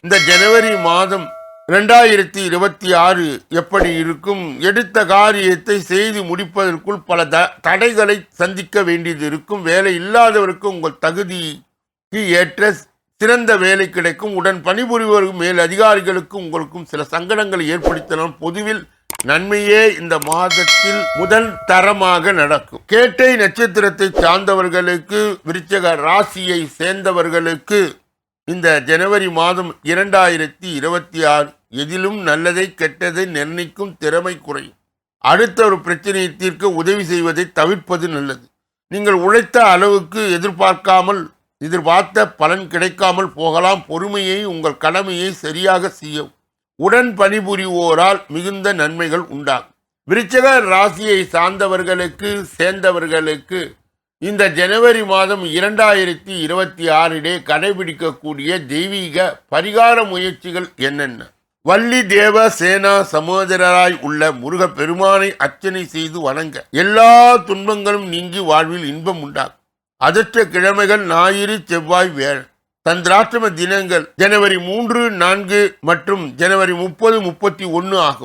இந்த ஜனவரி மாதம் 2026 எப்படி இருக்கும்? எடுத்த காரியத்தை செய்து முடிப்பதற்குள் பல தடைகளை சந்திக்க வேண்டியது இருக்கும். வேலை இல்லாதவருக்கு உங்கள் தகுதிக்கு ஏற்ற சிறந்த வேலை கிடைக்கும். உடன் பணிபுரிவோருக்கு மேல் அதிகாரிகளுக்கு உங்களுக்கும் சில சங்கடங்களை ஏற்படுத்தலாம். பொதுவில் நன்மையே இந்த மாதத்தில் முதல் தரமாக நடக்கும். கேட்டை நட்சத்திரத்தை சார்ந்தவர்களுக்கு, விருச்சிக ராசியை சேர்ந்தவர்களுக்கு இந்த ஜனவரி மாதம் 2026 எதிலும் நல்லதை கெட்டதை நிர்ணயிக்கும் திறமை குறையும். அடுத்த ஒரு பிரச்சனையை தீர்க்க உதவி செய்வதை தவிர்ப்பது நல்லது. நீங்கள் உழைத்த அளவுக்கு எதிர்பார்த்த பலன் கிடைக்காமல் போகலாம். பொறுமையை, உங்கள் கடமையை சரியாக செய்யவும். உடன் பணிபுரிவோரால் மிகுந்த நன்மைகள் உண்டாகும். விருச்சிக ராசியை சேர்ந்தவர்களுக்கு இந்த ஜனவரி மாதம் 2026 கடைபிடிக்கக்கூடிய தெய்வீக பரிகார முயற்சிகள் என்னென்ன? வள்ளி தேவ சேனா சமோதரராய் உள்ள முருக பெருமானை அர்ச்சனை செய்து வணங்க எல்லா துன்பங்களும் நீங்கி வாழ்வில் இன்பம் உண்டாகும். அதிர்ஷ்ட கிழமைகள் ஞாயிறு, செவ்வாய், வியாழன். சந்திராஷ்டம தினங்கள் ஜனவரி 3, 4 மற்றும் ஜனவரி 30, 31 ஆகும்.